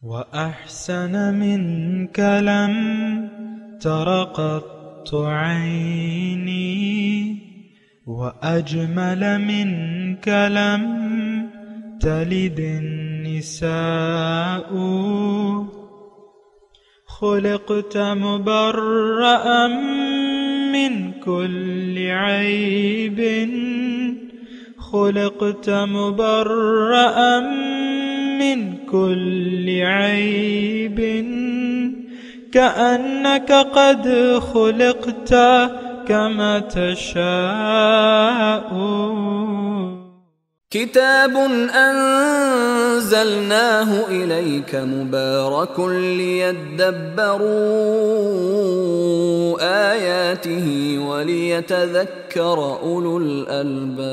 وأحسن منك لم تر قط عيني وأجمل منك لم تلد النساء خلقت مبرأ من كل عيب خلقت مبرأ من كل عيب كأنك قد خلقت كما تشاء كتاب أنزلناه إليك مبارك ليدبروا آياته وليتذكر أولو الألباب۔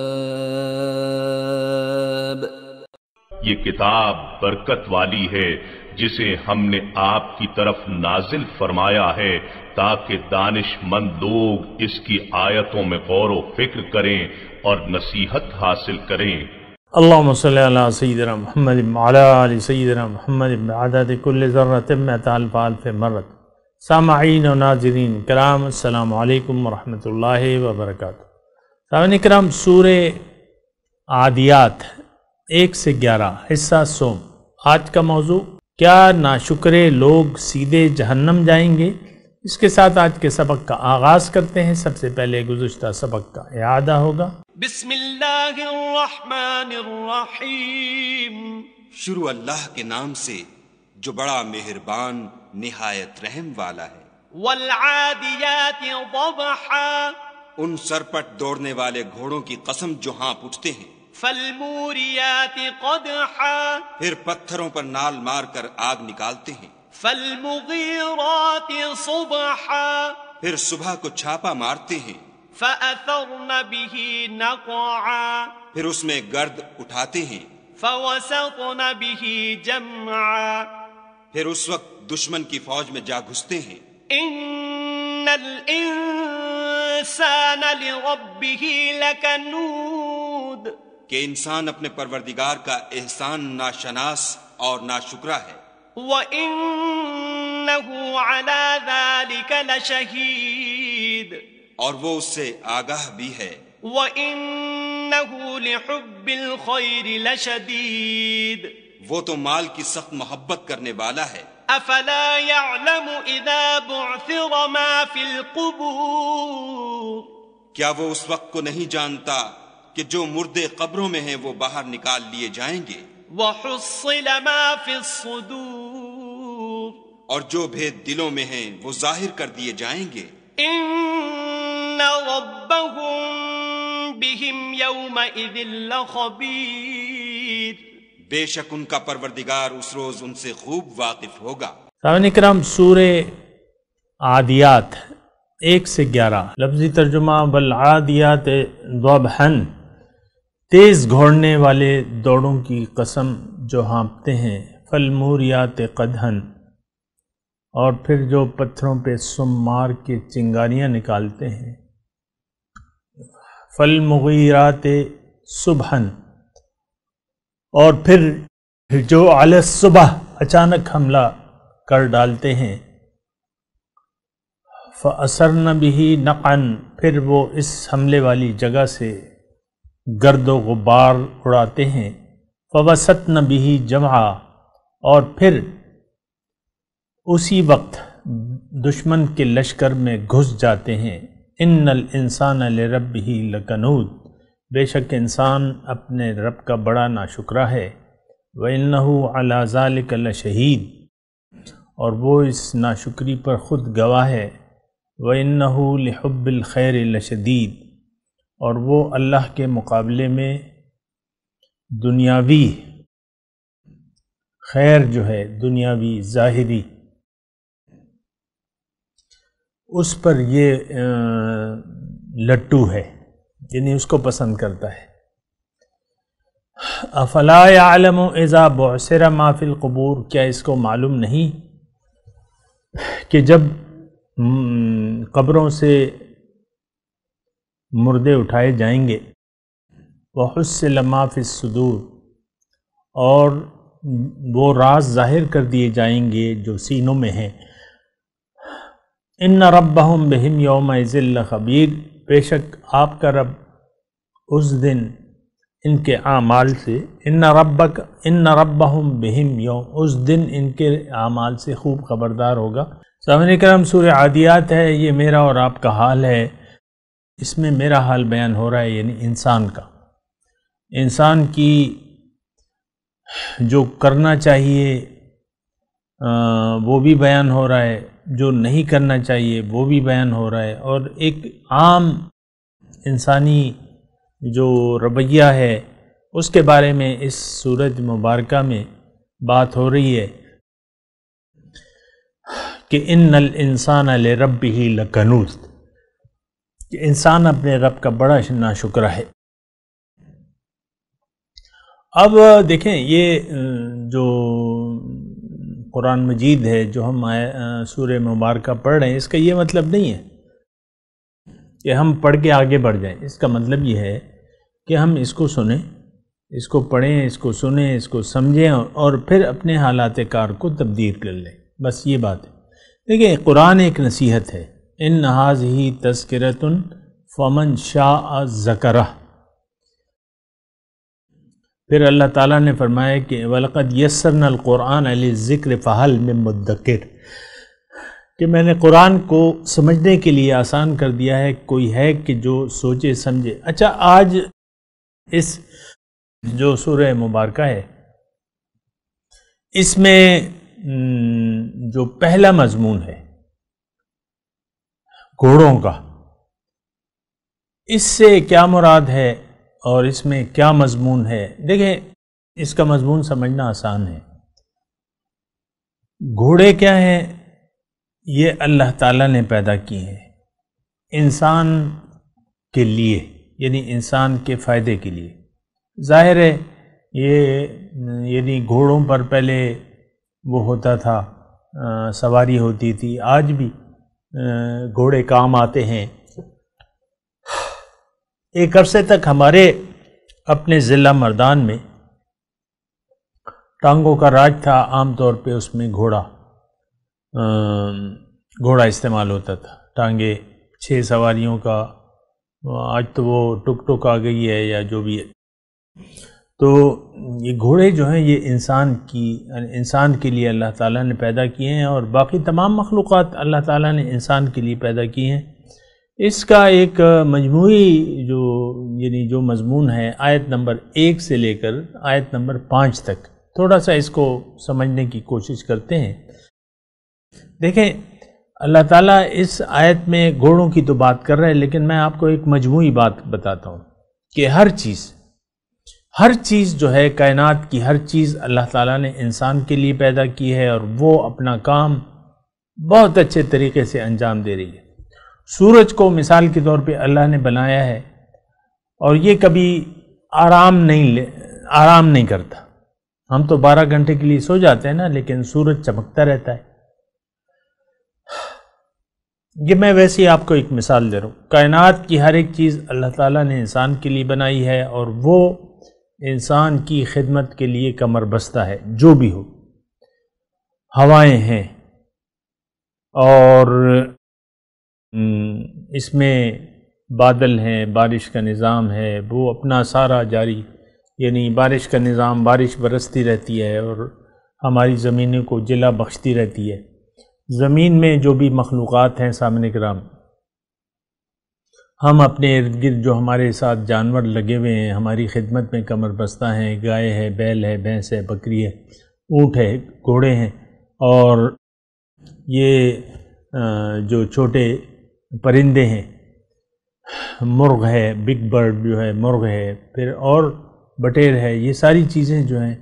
یہ کتاب برکت والی ہے جسے ہم نے آپ کی طرف نازل فرمایا ہے تاکہ دانش مند لوگ اس کی آیتوں میں غور و فکر کریں اور نصیحت حاصل کریں۔ اللہم صلی علی سیدنا محمد وعلی آل سیدنا محمد بعدد کل ذرۃ مئۃ الف الف مرۃ۔ سامعین و ناظرین کرام، السلام علیکم ورحمۃ اللہ وبرکاتہ۔ سامعین کرام، سورہ عادیات 1 سے 11 حصہ سوم۔ آج کا موضوع، کیا ناشکرے لوگ سیدھے جہنم جائیں گے؟ اس کے ساتھ آج کے سبق کا آغاز کرتے ہیں۔ سب سے پہلے گزشتہ سبق کا اعادہ ہوگا۔ بسم اللہ الرحمن الرحیم، شروع اللہ کے نام سے جو بڑا مہربان نہایت رحم والا ہے۔ والعادیات ضبحا، ان سرپٹ دوڑنے والے گھوڑوں کی قسم جو ہانپ اٹھتے ہیں۔ فالموریات قدحا، پھر پتھروں پر نال مار کر آگ نکالتے ہیں۔ فالمغیرات صبحا، پھر صبح کو چھاپا مارتے ہیں۔ فأثرن به نقعا، پھر اس میں گرد اٹھاتے ہیں۔ فوسطن به جمعا، پھر اس وقت دشمن کی فوج میں جا گھستے ہیں۔ ان الانسان لربه لکنود، کہ انسان اپنے پروردگار کا احسان ناشناس اور ناشکرا ہے۔ وَإِنَّهُ عَلَى ذَلِكَ لَشَهِيدٌ، اور وہ اس سے آگاہ بھی ہے۔ وَإِنَّهُ لِحُبِّ الْخَيْرِ لَشَدِيدٌ، وہ تو مال کی سخت محبت کرنے والا ہے۔ أَفَلَا يَعْلَمُ إِذَا بُعْثِرَ مَا فِي الْقُبُورِ، کیا وہ اس وقت کو نہیں جانتا کہ جو مردے قبروں میں ہیں وہ باہر نکال لیے جائیں گے۔ وَحُصِّلَ مَا فِي الصُّدُورِ، اور جو بھید دلوں میں ہیں وہ ظاہر کر دیے جائیں گے۔ إِنَّ رَبَّهُم بِهِمْ يَوْمَئِذٍ لَخَبِيرٌ، بے شک ان کا پروردگار اس روز ان سے خوب واقف ہوگا۔ سامعین کرام، سورہ عادیات 1 سے 11 لفظی ترجمہ، والعادیات ضبحا، تیز گھوڑنے والے دوڑوں کی قسم جو ہانپتے ہیں۔ فالموریات قدحا، اور پھر جو پتھروں پہ سم مار کے چنگاریاں نکالتے ہیں۔ فالمغیرات صبحا، اور پھر جو علی الصبح اچانک حملہ کر ڈالتے ہیں۔ فَأَثَرْنَ بِهِ نَقْعًا، پھر وہ اس حملے والی جگہ سے گرد و غبار اڑاتے ہیں۔ فَوَسَطْنَ بِهِ جَمْعًا، اور پھر اسی وقت دشمن کے لشکر میں گھس جاتے ہیں۔ اِنَّ الْإِنسَانَ لِرَبِّهِ لَكَنُودٌ، بے شک انسان اپنے رب کا بڑا ناشکرا ہے۔ وَإِنَّهُ عَلَى ذَلِكَ لَشَهِيدٌ، اور وہ اس ناشکری پر خود گواہ ہے۔ وَإِنَّهُ لِحُبِّ الْخَيْرِ لَشَدِيدٌ، اور وہ اللہ کے مقابلے میں دنیاوی خیر جو ہے، دنیاوی ظاہری، اس پر یہ لٹو ہے، یعنی اس کو پسند کرتا ہے۔ افلا یعلم اذا بعثر ما فی القبور، کیا اس کو معلوم نہیں کہ جب قبروں سے مردے اٹھائے جائیں گے۔ وحصل ما فی الصدور، اور وہ راز ظاہر کر دیے جائیں گے جو سینوں میں ہیں۔ ان ربہم بہم یومئذ لخبیر، بے شک آپ کا رب اس دن ان کے اعمال سے، ان ربہم بہم یوم، اس دن ان کے اعمال سے خوب خبردار ہوگا۔ سامعین کرام، سورہ عادیات ہے، یہ میرا اور آپ کا حال ہے۔ اس میں میرا حال بیان ہو رہا ہے، یعنی انسان کا، انسان کی جو کرنا چاہیے وہ بھی بیان ہو رہا ہے، جو نہیں کرنا چاہیے وہ بھی بیان ہو رہا ہے، اور ایک عام انسانی جو رویہ ہے اس کے بارے میں اس سورۃ مبارکہ میں بات ہو رہی ہے کہ ان الانسان لربہ لکنود، کہ انسان اپنے رب کا بڑا ناشکر ہے۔ اب دیکھیں، یہ جو قرآن مجید ہے جو ہم سورہ مبارکہ پڑھ رہے ہیں، اس کا یہ مطلب نہیں ہے کہ ہم پڑھ کے آگے بڑھ جائیں۔ اس کا مطلب یہ ہے کہ ہم اس کو سنیں، اس کو پڑھیں، اس کو سنیں، اس کو سمجھیں، اور پھر اپنے حالات کار کو تبدیل کر لیں، بس یہ بات ہے۔ دیکھیں، قرآن ایک نصیحت ہے، ان ھذہ تذکرۃ فمن شاء ذکرہ۔ پھر اللہ تعالیٰ نے فرمایا کہ وَلَقَدْ يَسَّرْنَا الْقُرْآنَ لِلذِّكْرِ فَهَلْ مِن مُدَّكِرٍ، کہ میں نے قرآن کو سمجھنے کے لیے آسان کر دیا ہے، کوئی ہے کہ جو سوچے سمجھے۔ اچھا، آج اس جو سورہ مبارکہ ہے، اس میں جو پہلا مضمون ہے گھوڑوں کا، اس سے کیا مراد ہے اور اس میں کیا مضمون ہے؟ دیکھیں، اس کا مضمون سمجھنا آسان ہے۔ گھوڑے کیا ہیں؟ یہ اللہ تعالیٰ نے پیدا کیے ہیں انسان کے لیے، یعنی انسان کے فائدے کے لیے۔ ظاہر ہے یہ یعنی گھوڑوں پر پہلے وہ ہوتا تھا، سواری ہوتی تھی، آج بھی گھوڑے کام آتے ہیں۔ ایک عرصے تک ہمارے اپنے ضلع مردان میں ٹانگوں کا راج تھا، عام طور پہ اس میں گھوڑا استعمال ہوتا تھا، ٹانگے 6 سواریوں کا۔ آج تو وہ ٹک ٹک آ گئی ہے یا جو بھی ہے۔ تو یہ گھوڑے جو ہیں یہ انسان کے لیے اللہ تعالیٰ نے پیدا کیے ہیں، اور باقی تمام مخلوقات اللہ تعالیٰ نے انسان کے لیے پیدا کی ہیں۔ اس کا ایک مجموعی جو مضمون ہے، آیت نمبر 1 سے لے کر آیت نمبر 5 تک، تھوڑا سا اس کو سمجھنے کی کوشش کرتے ہیں۔ دیکھیں، اللہ تعالیٰ اس آیت میں گھوڑوں کی تو بات کر رہے ہیں، لیکن میں آپ کو ایک مجموعی بات بتاتا ہوں کہ ہر چیز جو ہے، کائنات کی ہر چیز اللہ تعالیٰ نے انسان کے لیے پیدا کی ہے، اور وہ اپنا کام بہت اچھے طریقے سے انجام دے رہی ہے۔ سورج کو مثال کے طور پہ اللہ نے بنایا ہے، اور یہ کبھی آرام نہیں کرتا۔ ہم تو 12 گھنٹے کے لیے سو جاتے ہیں نا، لیکن سورج چمکتا رہتا ہے۔ یہ میں ویسے ہی آپ کو ایک مثال دے رہا ہوں۔ کائنات کی ہر ایک چیز اللہ تعالیٰ نے انسان کے لیے بنائی ہے، اور وہ انسان کی خدمت کے لیے کمر بستہ ہے، جو بھی ہو۔ ہوائیں ہیں، اور اس میں بادل ہیں، بارش کا نظام ہے، وہ اپنا سارا جاری، یعنی بارش کا نظام، بارش برستی رہتی ہے اور ہماری زمینوں کو جلا بخشتی رہتی ہے۔ زمین میں جو بھی مخلوقات ہیں سامنے کرام، ہم اپنے ارد گرد جو ہمارے ساتھ جانور لگے ہوئے ہیں، ہماری خدمت میں کمر بستہ ہیں، گائے ہے، بیل ہے، بھینس ہے، بکری ہے، اونٹ ہے، گھوڑے ہیں، اور یہ جو چھوٹے پرندے ہیں، مرغ ہے، بگ برڈ جو ہے مرغ ہے، پھر اور بٹیر ہے، یہ ساری چیزیں جو ہیں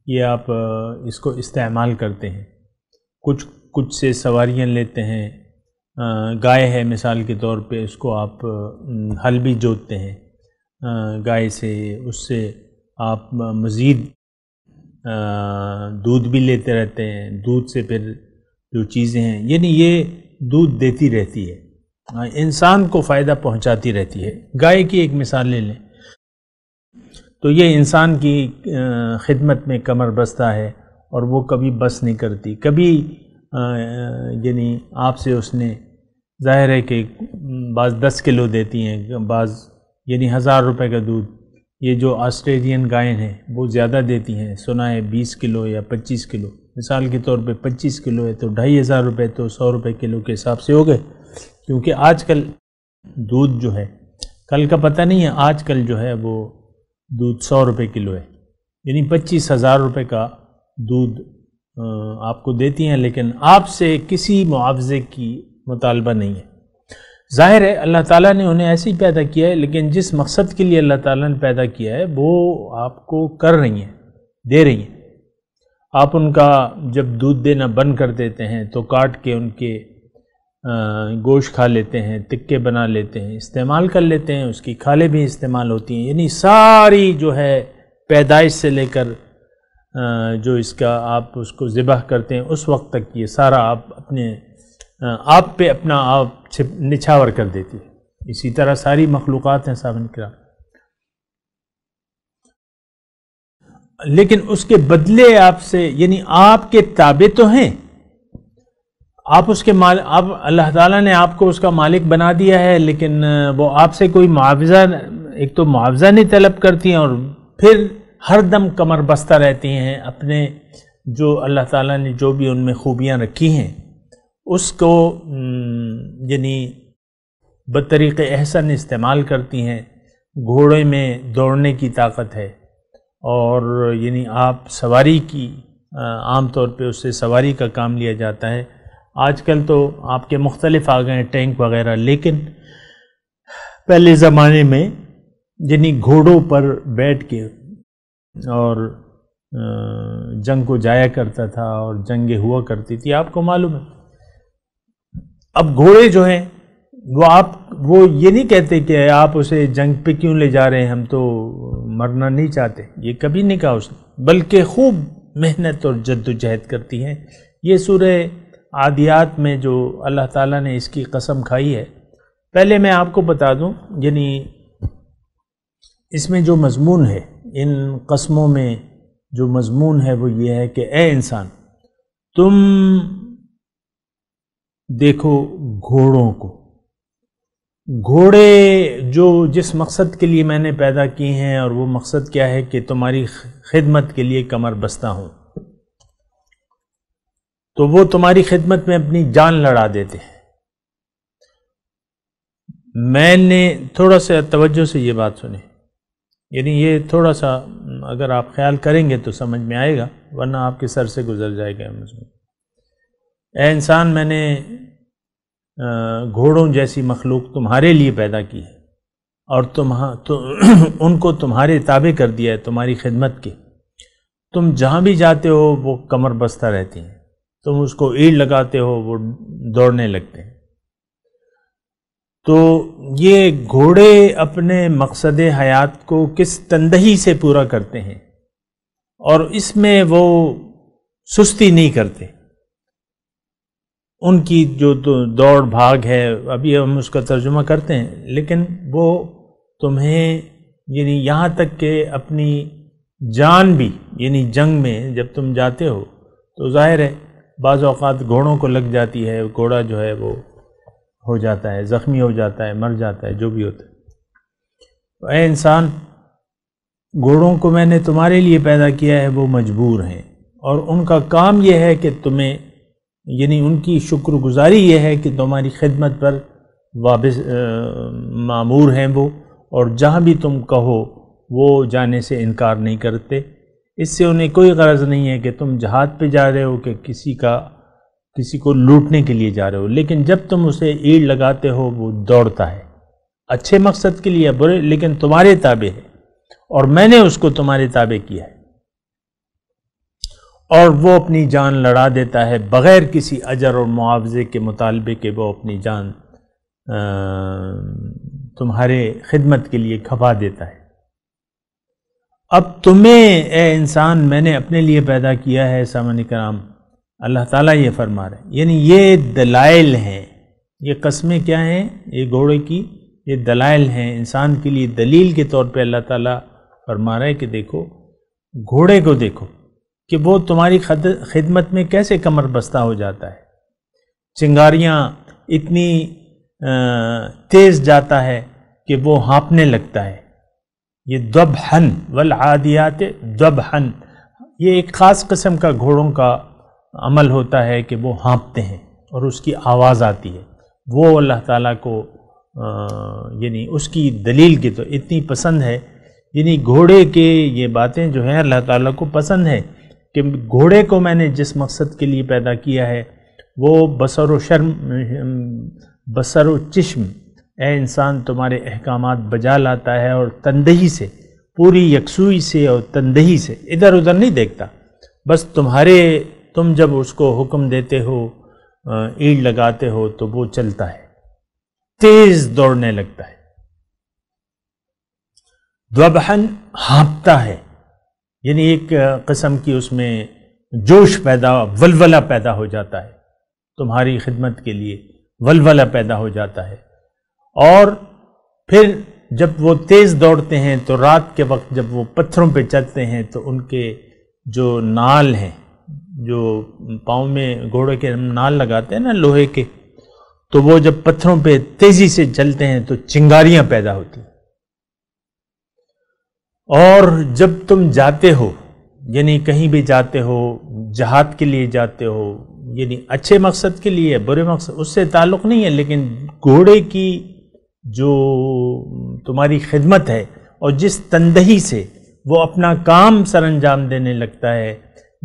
یہ آپ اس کو استعمال کرتے ہیں۔ کچھ سے سواریاں لیتے ہیں۔ گائے ہے مثال کے طور پہ، اس کو آپ ہل بھی جوتتے ہیں گائے سے، اس سے آپ مزید دودھ بھی لیتے رہتے ہیں، دودھ سے پھر جو چیزیں ہیں، یعنی یہ دودھ دیتی رہتی ہے، انسان کو فائدہ پہنچاتی رہتی ہے۔ گائے کی ایک مثال لے لیں، تو یہ انسان کی خدمت میں کمر بستہ ہے اور وہ کبھی بس نہیں کرتی. کبھی یعنی آپ سے اس نے ظاہر ہے کہ بعض 10 کلو دیتی ہیں، بعض یعنی 1000 روپے کا دودھ. یہ جو آسٹریلین گائیں ہیں وہ زیادہ دیتی ہیں، سنا ہے 20 کلو یا 25 کلو. مثال کے طور پہ 25 کلو ہے تو 2500 روپے تو 100 روپے کلو کے حساب سے ہو گئے. کیونکہ آج کل دودھ جو ہے، کل کا پتہ نہیں ہے، آج کل جو ہے وہ دودھ 100 روپے کلو ہے، یعنی 25,000 روپے کا دودھ آپ کو دیتی ہیں، لیکن آپ سے کسی معاوضے کی مطالبہ نہیں ہے. ظاہر ہے اللہ تعالیٰ نے انہیں ایسے ہی پیدا کیا ہے، لیکن جس مقصد کے لیے اللہ تعالیٰ نے پیدا کیا ہے وہ آپ کو کر رہی ہیں، دے رہی ہیں. آپ ان کا جب دودھ دینا بند کر دیتے ہیں تو کاٹ کے ان کے گوشت کھا لیتے ہیں، تکے بنا لیتے ہیں، استعمال کر لیتے ہیں، اس کی کھالیں بھی استعمال ہوتی ہیں. یعنی ساری جو ہے پیدائش سے لے کر جو اس کا آپ اس کو ذبح کرتے ہیں اس وقت تک یہ سارا آپ پہ اپنا آپ نچھاور کر دیتی ہے. اسی طرح ساری مخلوقات ہیں سامنے کرام. لیکن اس کے بدلے آپ سے یعنی آپ کے تابع تو ہیں، آپ اس کے اب اللہ تعالیٰ نے آپ کو اس کا مالک بنا دیا ہے، لیکن وہ آپ سے کوئی معاوضہ، ایک تو معاوضہ نہیں طلب کرتی ہیں، اور پھر ہر دم کمر بستہ رہتی ہیں اپنے جو اللہ تعالیٰ نے جو بھی ان میں خوبیاں رکھی ہیں اس کو یعنی بطریق احسن استعمال کرتی ہیں. گھوڑے میں دوڑنے کی طاقت ہے، اور یعنی آپ سواری کی عام طور پہ اس سے سواری کا کام لیا جاتا ہے. آج کل تو آپ کے مختلف آ گئے ہیں ٹینک وغیرہ، لیکن پہلے زمانے میں یعنی گھوڑوں پر بیٹھ کے اور جنگ کو جایا کرتا تھا اور جنگیں ہوا کرتی تھی، آپ کو معلوم ہے. اب گھوڑے جو ہیں وہ یہ نہیں کہتے کہ آپ اسے جنگ پہ کیوں لے جا رہے ہیں، ہم تو مرنا نہیں چاہتے، یہ کبھی نہیں کہا اس نے، بلکہ خوب محنت اور جد و جہد کرتی ہیں. یہ سورہ عادیات میں جو اللہ تعالیٰ نے اس کی قسم کھائی ہے، پہلے میں آپ کو بتا دوں یعنی اس میں جو مضمون ہے، ان قسموں میں جو مضمون ہے وہ یہ ہے کہ اے انسان تم دیکھو گھوڑوں کو، گھوڑے جو جس مقصد کے لیے میں نے پیدا کی ہیں، اور وہ مقصد کیا ہے کہ تمہاری خدمت کے لیے کمر بستہ ہوں، تو وہ تمہاری خدمت میں اپنی جان لڑا دیتے ہیں. میں نے تھوڑا سا توجہ سے یہ بات سنی، یعنی یہ تھوڑا سا اگر آپ خیال کریں گے تو سمجھ میں آئے گا، ورنہ آپ کے سر سے گزر جائے گا مجھ میں. اے انسان میں نے گھوڑوں جیسی مخلوق تمہارے لیے پیدا کی ہے، اور ان کو تمہارے تابع کر دیا ہے تمہاری خدمت کے. تم جہاں بھی جاتے ہو وہ کمر بستہ رہتی ہیں، تم اس کو ایڑ لگاتے ہو وہ دوڑنے لگتے ہیں. تو یہ گھوڑے اپنے مقصد حیات کو کس تندہی سے پورا کرتے ہیں، اور اس میں وہ سستی نہیں کرتے. ان کی جو دوڑ بھاگ ہے، ابھی ہم اس کا ترجمہ کرتے ہیں، لیکن وہ تمہیں یعنی یہاں تک کہ اپنی جان بھی یعنی جنگ میں جب تم جاتے ہو تو ظاہر ہے بعض اوقات گھوڑوں کو لگ جاتی ہے، گھوڑا جو ہے وہ ہو جاتا ہے، زخمی ہو جاتا ہے، مر جاتا ہے، جو بھی ہوتا ہے. تو اے انسان گھوڑوں کو میں نے تمہارے لیے پیدا کیا ہے، وہ مجبور ہیں، اور ان کا کام یہ ہے کہ تمہیں یعنی ان کی شکر گزاری یہ ہے کہ تمہاری خدمت پر مامور ہیں وہ، اور جہاں بھی تم کہو وہ جانے سے انکار نہیں کرتے. اس سے انہیں کوئی غرض نہیں ہے کہ تم جہاد پہ جا رہے ہو کہ کسی کو لوٹنے کے لیے جا رہے ہو، لیکن جب تم اسے ایڑ لگاتے ہو وہ دوڑتا ہے، اچھے مقصد کے لیے، برے لیکن تمہارے تابع ہے، اور میں نے اس کو تمہارے تابع کیا ہے، اور وہ اپنی جان لڑا دیتا ہے بغیر کسی اجر اور معاوضے کے مطالبے کے. وہ اپنی جان تمہارے خدمت کے لیے کھپا دیتا ہے. اب تمہیں اے انسان میں نے اپنے لیے پیدا کیا ہے. سامعین کرام، اللہ تعالیٰ یہ فرما رہے ہیں، یعنی یہ دلائل ہیں، یہ قسمیں کیا ہیں، یہ گھوڑے کی یہ دلائل ہیں، انسان کے لیے دلیل کے طور پہ اللہ تعالیٰ فرما رہا ہے کہ دیکھو گھوڑے کو دیکھو کہ وہ تمہاری خدمت میں کیسے کمر بستہ ہو جاتا ہے، چنگاریاں اتنی تیز جاتا ہے کہ وہ ہانپنے لگتا ہے. یہ ذبحن والعادیات ذبحن، یہ ایک خاص قسم کا گھوڑوں کا عمل ہوتا ہے کہ وہ ہانپتے ہیں اور اس کی آواز آتی ہے. وہ اللہ تعالیٰ کو یعنی اس کی دلیل کی تو اتنی پسند ہے، یعنی گھوڑے کے یہ باتیں جو ہیں اللہ تعالیٰ کو پسند ہے کہ گھوڑے کو میں نے جس مقصد کے لیے پیدا کیا ہے وہ بصر و چشم، اے انسان تمہارے احکامات بجا لاتا ہے اور تندہی سے، پوری یکسوئی سے اور تندہی سے، ادھر ادھر نہیں دیکھتا. بس تم جب اس کو حکم دیتے ہو، اینٹ لگاتے ہو تو وہ چلتا ہے، تیز دوڑنے لگتا ہے. ذبحن ہانپتا ہے، یعنی ایک قسم کی اس میں جوش پیدا، ولولہ پیدا ہو جاتا ہے، تمہاری خدمت کے لیے ولولہ پیدا ہو جاتا ہے. اور پھر جب وہ تیز دوڑتے ہیں تو رات کے وقت جب وہ پتھروں پہ چلتے ہیں تو ان کے جو نال ہیں، جو پاؤں میں گھوڑے کے نال لگاتے ہیں نا لوہے کے، تو وہ جب پتھروں پہ تیزی سے چلتے ہیں تو چنگاریاں پیدا ہوتی ہیں. اور جب تم جاتے ہو، یعنی کہیں بھی جاتے ہو، جہاد کے لیے جاتے ہو، یعنی اچھے مقصد کے لیے، برے مقصد اس سے تعلق نہیں ہے، لیکن گھوڑے کی جو تمہاری خدمت ہے اور جس تندہی سے وہ اپنا کام سر انجام دینے لگتا ہے،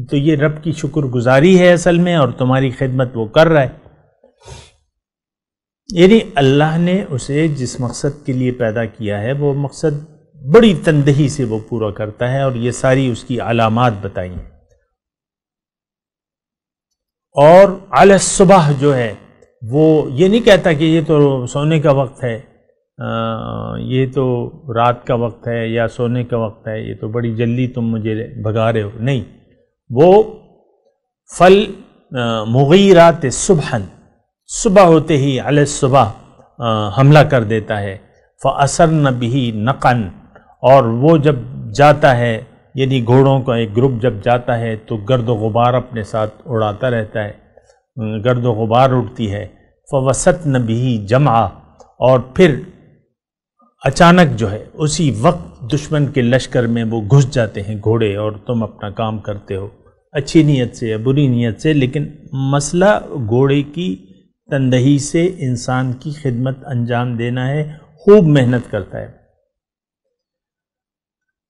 تو یہ رب کی شکر گزاری ہے اصل میں، اور تمہاری خدمت وہ کر رہا ہے. یعنی اللہ نے اسے جس مقصد کے لیے پیدا کیا ہے وہ مقصد بڑی تندہی سے وہ پورا کرتا ہے، اور یہ ساری اس کی علامات بتائی ہیں. اور علی الصبح جو ہے وہ یہ نہیں کہتا کہ یہ تو سونے کا وقت ہے، یہ تو رات کا وقت ہے یا سونے کا وقت ہے، یہ تو بڑی جلدی تم مجھے بھگا رہے ہو، نہیں. وہ فل مغیرات صبحن، صبح ہوتے ہی علی الصبح حملہ کر دیتا ہے. فَأَثَرْنَ بِهِ نَقًا، اور وہ جب جاتا ہے، یعنی گھوڑوں کا ایک گروپ جب جاتا ہے تو گرد و غبار اپنے ساتھ اڑاتا رہتا ہے، گرد و غبار اڑتی ہے. فَوَسَطْنَ بِهِ جَمْعًا، اور پھر اچانک جو ہے اسی وقت دشمن کے لشکر میں وہ گھس جاتے ہیں گھوڑے، اور تم اپنا کام کرتے ہو اچھی نیت سے یا بری نیت سے، لیکن مسئلہ گھوڑے کی تندہی سے انسان کی خدمت انجام دینا ہے، خوب محنت کرتا ہے.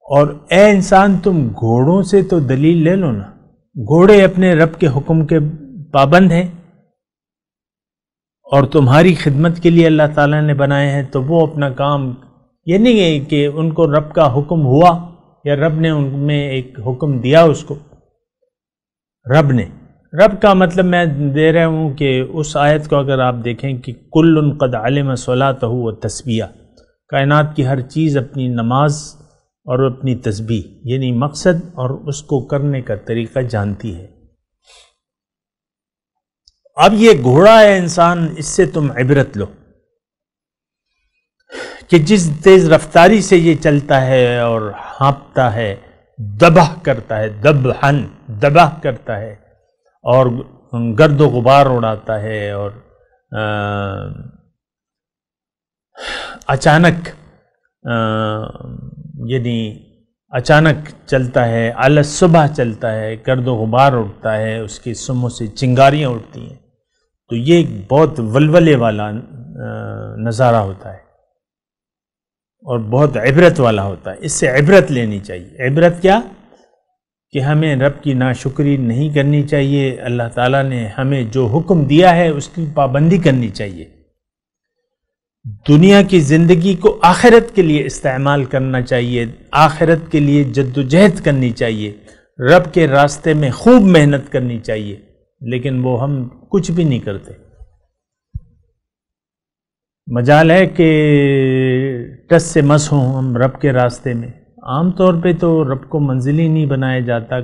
اور اے انسان تم گھوڑوں سے تو دلیل لے لو نا، گھوڑے اپنے رب کے حکم کے پابند ہیں اور تمہاری خدمت کے لیے اللہ تعالیٰ نے بنائے ہیں، تو وہ اپنا کام، یہ نہیں ہے کہ ان کو رب کا حکم ہوا یا رب نے ان میں ایک حکم دیا اس کو. رب کا مطلب میں دے رہا ہوں کہ اس آیت کو اگر آپ دیکھیں کہ کل قد علم صلاتہ و تسبیح، کائنات کی ہر چیز اپنی نماز اور اپنی تسبیح یعنی مقصد اور اس کو کرنے کا طریقہ جانتی ہے. اب یہ گھوڑا ہے انسان، اس سے تم عبرت لو کہ جس تیز رفتاری سے یہ چلتا ہے اور ہانپتا ہے، دبہ کرتا ہے، دبہ کرتا ہے اور گرد و غبار اڑاتا ہے، اور اچانک چلتا ہے، علی صبح چلتا ہے، گرد و غبار اڑتا ہے، اس کی سموں سے چنگاریاں اڑتی ہیں. تو یہ ایک بہت ولولے والا نظارہ ہوتا ہے اور بہت عبرت والا ہوتا ہے. اس سے عبرت لینی چاہیے. عبرت کیا؟ کہ ہمیں رب کی ناشکری نہیں کرنی چاہیے، اللہ تعالیٰ نے ہمیں جو حکم دیا ہے اس کی پابندی کرنی چاہیے. دنیا کی زندگی کو آخرت کے لیے استعمال کرنا چاہیے، آخرت کے لیے جد و جہد کرنی چاہیے، رب کے راستے میں خوب محنت کرنی چاہیے، لیکن وہ ہم کچھ بھی نہیں کرتے. مجال ہے کہ ٹس سے مس ہوں ہم رب کے راستے میں. عام طور پہ تو رب کو منزلی نہیں بنایا جاتا.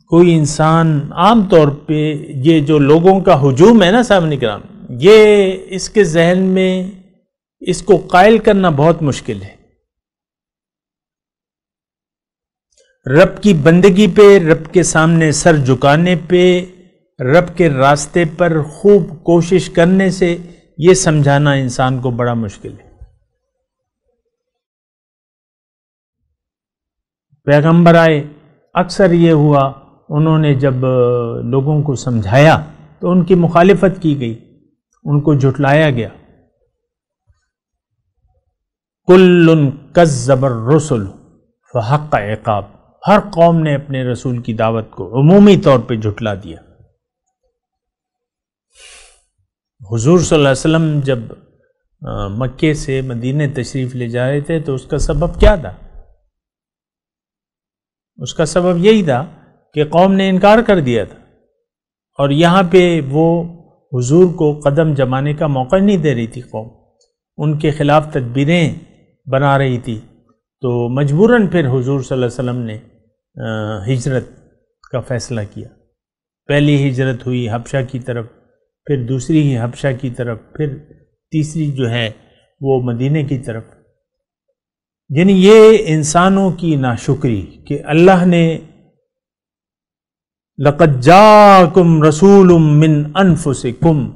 کوئی انسان عام طور پہ یہ جو لوگوں کا ہجوم ہے نا صاحب کرام، یہ اس کے ذہن میں اس کو قائل کرنا بہت مشکل ہے۔ رب کی بندگی پہ، رب کے سامنے سر جھکانے پہ، رب کے راستے پر خوب کوشش کرنے سے یہ سمجھانا انسان کو بڑا مشکل ہے۔ پیغمبر آئے، اکثر یہ ہوا انہوں نے جب لوگوں کو سمجھایا تو ان کی مخالفت کی گئی، ان کو جھٹلایا گیا۔ کل کذب الرسل فحق عقاب، ہر قوم نے اپنے رسول کی دعوت کو عمومی طور پہ جھٹلا دیا۔ حضور صلی اللہ علیہ وسلم جب مکے سے مدینے تشریف لے جا رہے تھے تو اس کا سبب کیا تھا؟ اس کا سبب یہی تھا کہ قوم نے انکار کر دیا تھا، اور یہاں پہ وہ حضور کو قدم جمانے کا موقع نہیں دے رہی تھی قوم، ان کے خلاف تدبیریں بنا رہی تھی، تو مجبوراً پھر حضور صلی اللہ علیہ وسلم نے ہجرت کا فیصلہ کیا۔ پہلی ہجرت ہوئی حبشہ کی طرف، پھر دوسری ہی حبشہ کی طرف، پھر تیسری جو ہے وہ مدینے کی طرف۔ یعنی یہ انسانوں کی ناشکری کہ اللہ نے لَقَدْ جَاءَكُمْ رَسُولٌ مِّنْ أَنفُسِكُمْ،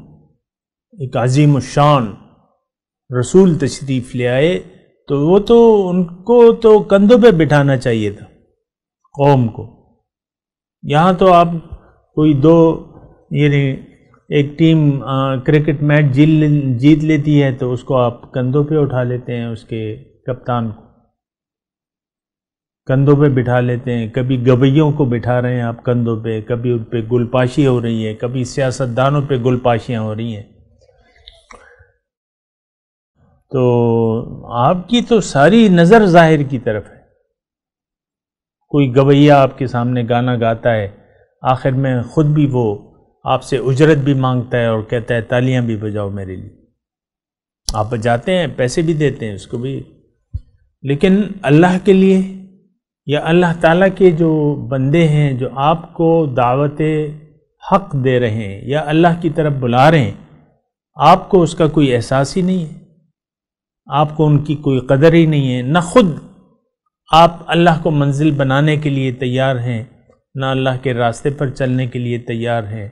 ایک عظیم الشان رسول تشریف لے آئے، تو وہ تو ان کو تو کندھوں پہ بٹھانا چاہیے تھا قوم کو۔ یہاں تو آپ کوئی دو، یعنی ایک ٹیم کرکٹ میچ جیت لیتی ہے تو اس کو آپ کندھوں پہ اٹھا لیتے ہیں، اس کے کپتان کو کندھوں پہ بٹھا لیتے ہیں، کبھی گویوں کو بٹھا رہے ہیں آپ کندھوں پہ، کبھی ان پہ گلپاشی ہو رہی ہے، کبھی سیاستدانوں پہ گلپاشیاں ہو رہی ہیں۔ تو آپ کی تو ساری نظر ظاہر کی طرف ہے۔ کوئی گویا آپ کے سامنے گانا گاتا ہے، آخر میں خود بھی وہ آپ سے اجرت بھی مانگتا ہے اور کہتا ہے تالیاں بھی بجاؤ میرے لیے، آپ بجاتے ہیں، پیسے بھی دیتے ہیں اس کو بھی، لیکن اللہ کے لیے یا اللہ تعالیٰ کے جو بندے ہیں جو آپ کو دعوت حق دے رہے ہیں یا اللہ کی طرف بلا رہے ہیں، آپ کو اس کا کوئی احساس ہی نہیں ہے، آپ کو ان کی کوئی قدر ہی نہیں ہے، نہ خود آپ اللہ کو منزل بنانے کے لیے تیار ہیں، نہ اللہ کے راستے پر چلنے کے لیے تیار ہیں،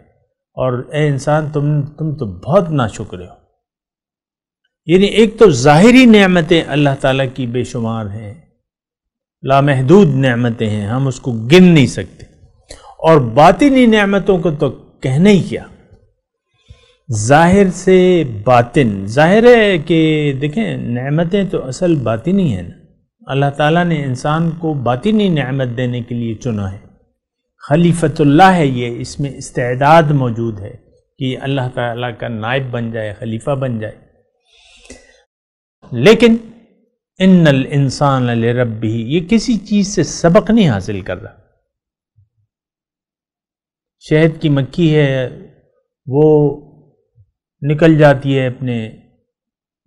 اور اے انسان تم تو بہت ناشکر ہو۔ یعنی ایک تو ظاہری نعمتیں اللہ تعالیٰ کی بے شمار ہیں، لامحدود نعمتیں ہیں، ہم اس کو گن نہیں سکتے، اور باطنی نعمتوں کو تو کہنے ہی کیا۔ ظاہر سے باطن، ظاہر ہے کہ دیکھیں نعمتیں تو اصل باطنی ہیں نا، اللہ تعالیٰ نے انسان کو باطنی نعمت دینے کے لیے چنا ہے، خلیفۃ اللہ ہے یہ، اس میں استعداد موجود ہے کہ اللہ تعالیٰ کا نائب بن جائے، خلیفہ بن جائے۔ لیکن ان الانسان لربہ، یہ کسی چیز سے سبق نہیں حاصل کر رہا۔ شہد کی مکھی ہے، وہ نکل جاتی ہے، اپنے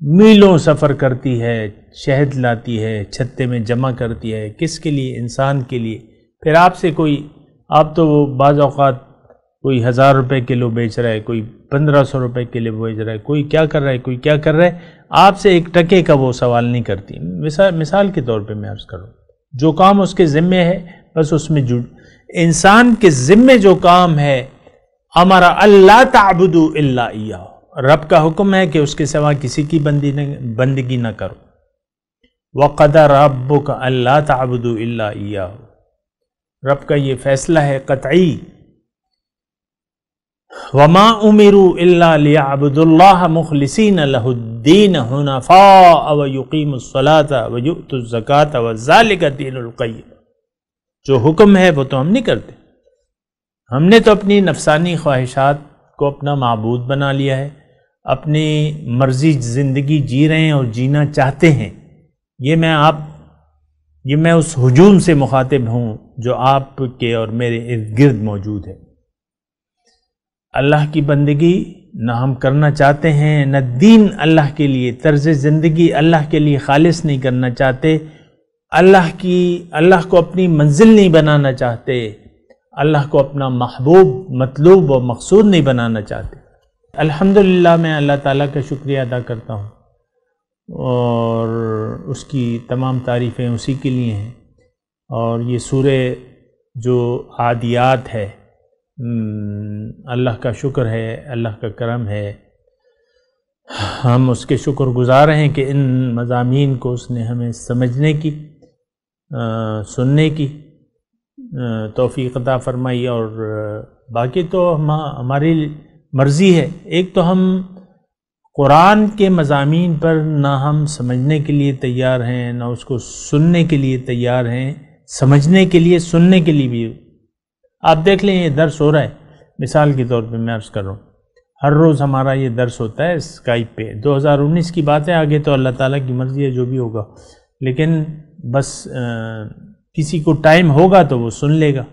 میلوں سفر کرتی ہے، شہد لاتی ہے، چھتے میں جمع کرتی ہے، کس کے لیے؟ انسان کے لیے۔ پھر آپ سے کوئی، آپ تو بعض اوقات کوئی 1000 روپے کلو بیچ رہا ہے، کوئی 1500 روپے کلو بیچ رہا ہے، کوئی کیا کر رہا ہے، کوئی کیا کر رہا ہے، آپ سے ایک ٹکے کا وہ سوال نہیں کرتی۔ مثال کے طور پہ میں عرض کروں، جو کام اس کے ذمے ہے بس اس میں انسان کے ذمے جو کام ہے، امر اللہ تعبدوا الا ایہ، رب کا حکم ہے کہ اس کے سوا کسی کی بندگی نہ کرو۔ وَقَضَى رَبُّكَ أَلَّا تَعْبُدُوا إِلَّا إِيَّاهُ، رب کا یہ فیصلہ ہے قطعی۔ وَمَا أُمِرُوا إِلَّا لِيَعْبُدُوا اللَّهَ مُخْلِصِينَ لَهُ الدِّينَ حُنَفَاءَ وَيُقِيمُوا الصَّلَاةَ وَيُؤْتُوا الزَّكَاةَ وَذَلِكَ دِينُ الْقَيِّمَةُ، جو حکم ہے وہ تو ہم نہیں کرتے، ہم نے تو اپنی نفسانی خواہشات کو اپنا معبود بنا لیا ہے، اپنی مرضی زندگی جی رہے ہیں اور جینا چاہتے ہیں۔ یہ میں اس ہجوم سے مخاطب ہوں جو آپ کے اور میرے ارد گرد موجود ہے۔ اللہ کی بندگی نہ ہم کرنا چاہتے ہیں، نہ دین اللہ کے لیے، طرز زندگی اللہ کے لیے خالص نہیں کرنا چاہتے، اللہ کو اپنی منزل نہیں بنانا چاہتے، اللہ کو اپنا محبوب، مطلوب و مقصود نہیں بنانا چاہتے۔ الحمدللہ میں اللہ تعالیٰ کا شکریہ ادا کرتا ہوں اور اس کی تمام تعریفیں اسی کے لیے ہیں۔ اور یہ سورہ جو عادیات ہے، اللہ کا شکر ہے، اللہ کا کرم ہے، ہم اس کے شکر گزار ہیں کہ ان مضامین کو اس نے ہمیں سمجھنے کی، سننے کی توفیق عطا فرمائی۔ اور باقی تو ہماری مرضی ہے، ایک تو ہم قرآن کے مضامین پر نہ ہم سمجھنے کے لیے تیار ہیں، نہ اس کو سننے کے لیے تیار ہیں، سمجھنے کے لیے، سننے کے لیے بھی۔ آپ دیکھ لیں، یہ درس ہو رہا ہے، مثال کے طور پہ میں عرض کر رہا ہوں، ہر روز ہمارا یہ درس ہوتا ہے اسکائپ پہ۔ 2019 کی بات ہے، آگے تو اللہ تعالیٰ کی مرضی ہے جو بھی ہوگا، لیکن بس کسی کو ٹائم ہوگا تو وہ سن لے گا،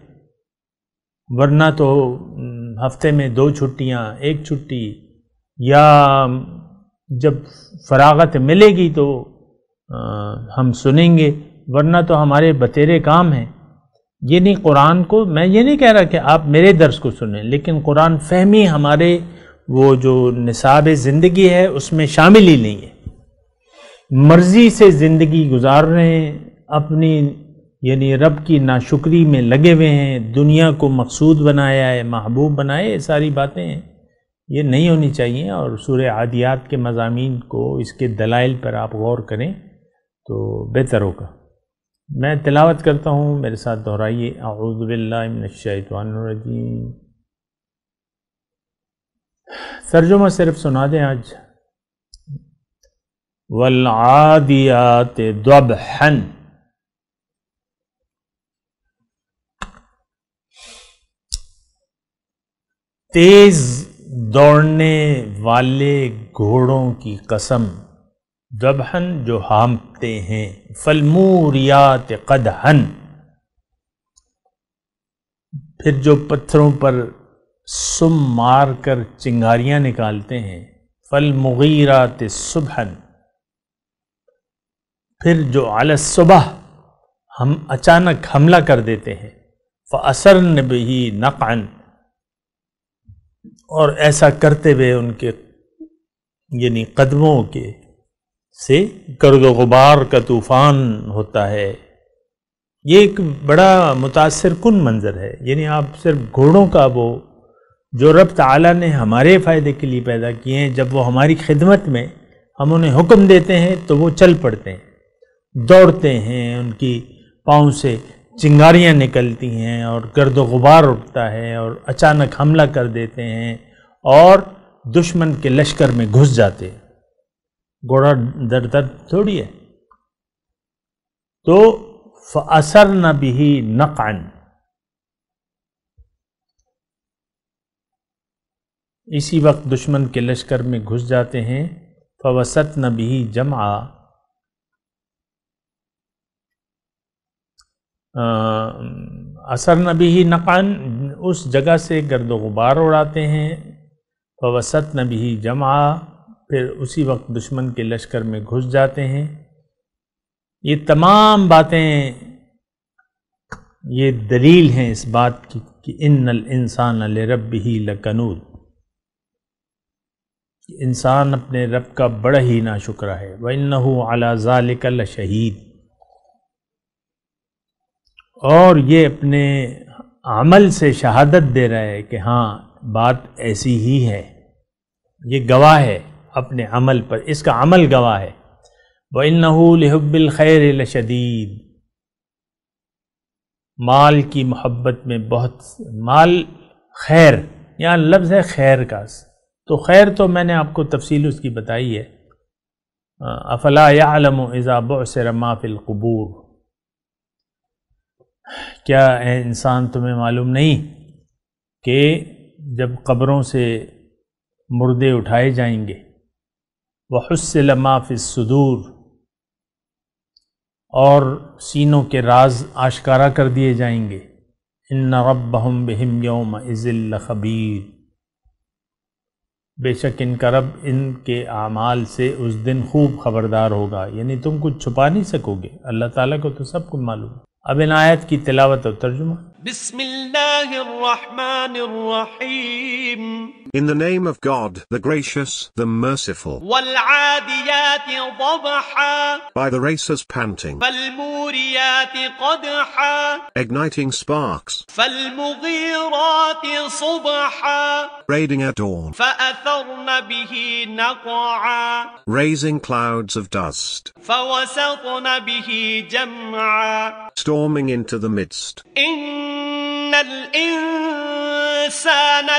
ورنہ تو ہفتے میں 2 چھٹیاں، 1 چھٹی، یا جب فراغت ملے گی تو ہم سنیں گے، ورنہ تو ہمارے بتیرے کام ہیں۔ یہ نہیں، قرآن کو میں یہ نہیں کہہ رہا کہ آپ میرے درس کو سنیں، لیکن قرآن فہمی ہمارے وہ جو نصاب زندگی ہے اس میں شامل ہی نہیں ہے۔ مرضی سے زندگی گزار رہے ہیں، اپنی یعنی رب کی ناشکری میں لگے ہوئے ہیں، دنیا کو مقصود بنایا ہے، محبوب بنایا ہے، یہ ساری باتیں ہیں، یہ نہیں ہونی چاہیے۔ اور سورہ عادیات کے مضامین کو، اس کے دلائل پر آپ غور کریں تو بہتر ہوگا۔ میں تلاوت کرتا ہوں، میرے ساتھ دہرائیے، اعوذ باللہ من الشیطان الرجیم۔ ترجمہ صرف سنا دیں آج۔ والعادیات ضبحا، تیز دوڑنے والے گھوڑوں کی قسم، ضبحا جو ہانپتے ہیں، فالموریات قدحا پھر جو پتھروں پر سم مار کر چنگاریاں نکالتے ہیں، فالمغیرات صبحا پھر جو علی الصبح ہم اچانک حملہ کر دیتے ہیں، فأثرن بہ نقعا اور ایسا کرتے ہوئے ان کے یعنی قدموں کے سے گرد و غبار کا طوفان ہوتا ہے۔ یہ ایک بڑا متاثر کن منظر ہے، یعنی آپ صرف گھوڑوں کا وہ جو رب تعالیٰ نے ہمارے فائدے کے لیے پیدا کیے ہیں، جب وہ ہماری خدمت میں ہم انہیں حکم دیتے ہیں تو وہ چل پڑتے ہیں، دوڑتے ہیں، ان کی پاؤں سے چنگاریاں نکلتی ہیں اور گرد و غبار اٹھتا ہے اور اچانک حملہ کر دیتے ہیں اور دشمن کے لشکر میں گھس جاتے ہیں۔ گھوڑا در در تھوڑی ہے۔ تو فَأَثَرْنَ بِهِ نَقْعًا، اسی وقت دشمن کے لشکر میں گھس جاتے ہیں۔ فَوَسَطْنَ بِهِ جَمْعًا، اثرن بِهِ نقعًا اس جگہ سے گرد و غبار اڑاتے ہیں، فَوَسَطْنَ بِهِ جَمْعًا پھر اسی وقت دشمن کے لشکر میں گھس جاتے ہیں۔ یہ تمام باتیں یہ دلیل ہیں اس بات کی کہ ان الانسان لربہ لکنود، انسان اپنے رب کا بڑا ہی ناشکرا ہے۔ وَإِنَّهُ عَلَى ذَلِكَ لَشَهِيدٌ، اور یہ اپنے عمل سے شہادت دے رہا ہے کہ ہاں بات ایسی ہی ہے، یہ گواہ ہے اپنے عمل پر، اس کا عمل گواہ ہے۔ وَإِنَّهُ لِحُبِّ الْخَيْرِ لَشَدِيدٌ، مال کی محبت میں بہت، مال خیر، یہاں لفظ ہے خیر کا، تو خیر تو میں نے آپ کو تفصیل اس کی بتائی ہے۔ افلا یعلم اذا بعثر ما فی القبور، کیا اے انسان تمہیں معلوم نہیں کہ جب قبروں سے مردے اٹھائے جائیں گے، وحصل ما فی الصدور، اور سینوں کے راز آشکارا کر دیے جائیں گے، ان ربہم بہم یومئذ لخبیر، بے شک ان کا رب ان کے اعمال سے اس دن خوب خبردار ہوگا، یعنی تم کچھ چھپا نہیں سکو گے، اللہ تعالیٰ کو تو سب کچھ معلوم ہے۔ اب ان آیت کی تلاوت اور ترجمہ۔ بسم اللہ الرحمن الرحیم In the name of God, the gracious, the merciful. والعادیات ضبحا By the racers panting, فالموریات قدحا igniting sparks, فالمغیرات صبحا raiding at dawn, فأثرن به نقعا raising clouds of dust, فوسطن به جمعا storming into the midst. إن الإنسان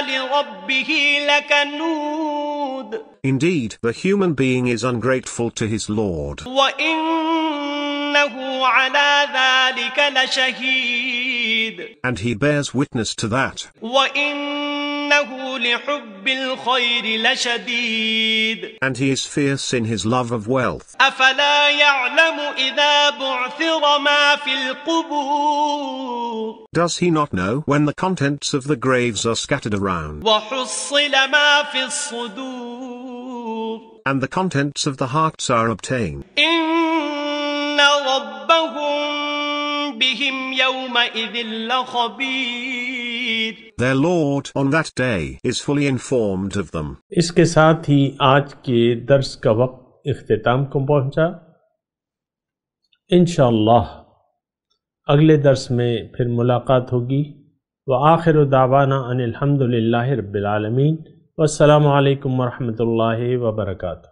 لربه لكنود Indeed, the human being is ungrateful to his Lord, وإنه على ذلك لشهيد and he bears witness to that, وإنه لحب الخير لشديد and he is fierce in his love of wealth. أفلا يعلم إذا بعثر ما في القبور Does he not know when the contents of the graves are scattered around, وحصل ما في الصدور and the contents of the hearts are obtained? إن ربهم بهم يومئذ لخبير Their Lord on that day is fully informed of them. اس کے ساتھ ہی آج کے درس کا وقت اختتام کو پہنچا۔ انشاءاللہ اگلے درس میں پھر ملاقات ہوگی۔ وآخر دعوانا ان الحمد للہ رب العالمین، والسلام علیکم ورحمۃ اللہ وبرکاتہ۔